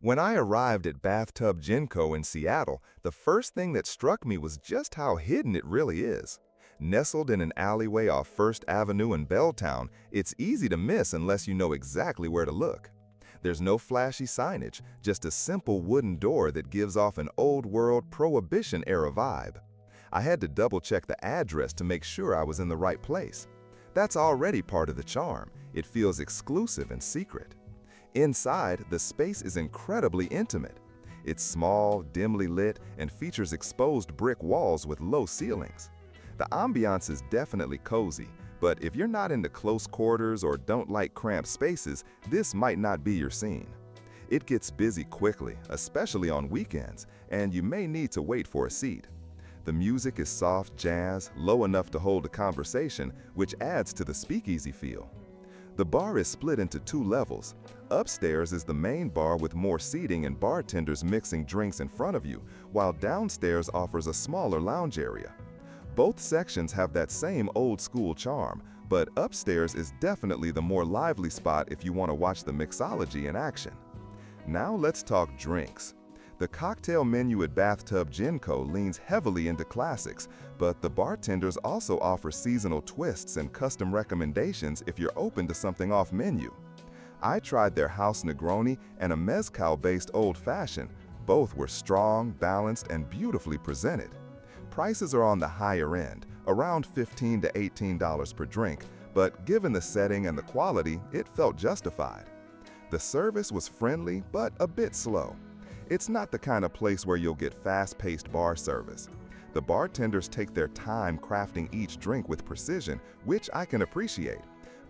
When I arrived at Bathtub Gin Co in Seattle, the first thing that struck me was just how hidden it really is. Nestled in an alleyway off First Avenue in Belltown, it's easy to miss unless you know exactly where to look. There's no flashy signage, just a simple wooden door that gives off an old-world Prohibition-era vibe. I had to double-check the address to make sure I was in the right place. That's already part of the charm. It feels exclusive and secret. Inside, the space is incredibly intimate. It's small, dimly lit, and features exposed brick walls with low ceilings. The ambiance is definitely cozy, but if you're not into close quarters or don't like cramped spaces, this might not be your scene. It gets busy quickly, especially on weekends, and you may need to wait for a seat. The music is soft jazz, low enough to hold a conversation, which adds to the speakeasy feel. The bar is split into two levels. Upstairs is the main bar with more seating and bartenders mixing drinks in front of you, while downstairs offers a smaller lounge area. Both sections have that same old-school charm, but upstairs is definitely the more lively spot if you want to watch the mixology in action. Now let's talk drinks. The cocktail menu at Bathtub Gin Co leans heavily into classics, but the bartenders also offer seasonal twists and custom recommendations if you're open to something off-menu. I tried their House Negroni and a mezcal-based old-fashioned. Both were strong, balanced, and beautifully presented. Prices are on the higher end, around $15 to $18 per drink, but given the setting and the quality, it felt justified. The service was friendly, but a bit slow. It's not the kind of place where you'll get fast-paced bar service. The bartenders take their time crafting each drink with precision, which I can appreciate.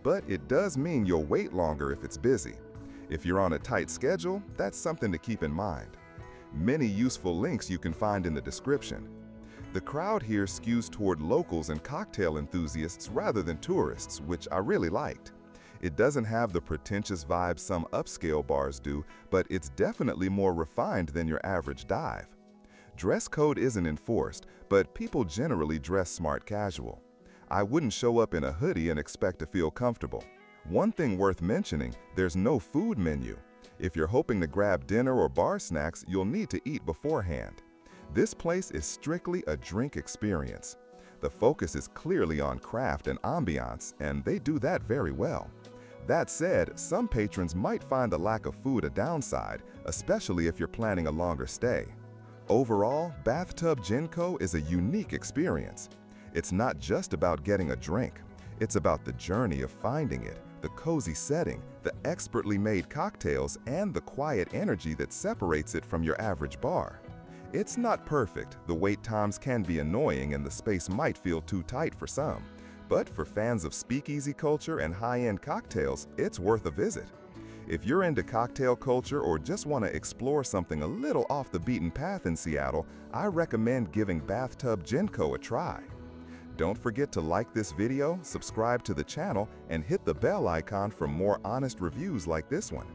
But it does mean you'll wait longer if it's busy. If you're on a tight schedule, that's something to keep in mind. Many useful links you can find in the description. The crowd here skews toward locals and cocktail enthusiasts rather than tourists, which I really liked. It doesn't have the pretentious vibe some upscale bars do, but it's definitely more refined than your average dive. Dress code isn't enforced, but people generally dress smart casual. I wouldn't show up in a hoodie and expect to feel comfortable. One thing worth mentioning, there's no food menu. If you're hoping to grab dinner or bar snacks, you'll need to eat beforehand. This place is strictly a drink experience. The focus is clearly on craft and ambiance, and they do that very well. That said, some patrons might find the lack of food a downside, especially if you're planning a longer stay. Overall, Bathtub Gin Co is a unique experience. It's not just about getting a drink. It's about the journey of finding it, the cozy setting, the expertly made cocktails, and the quiet energy that separates it from your average bar. It's not perfect. The wait times can be annoying and the space might feel too tight for some. But for fans of speakeasy culture and high-end cocktails, it's worth a visit. If you're into cocktail culture or just want to explore something a little off the beaten path in Seattle, I recommend giving Bathtub Gin Co a try. Don't forget to like this video, subscribe to the channel, and hit the bell icon for more honest reviews like this one.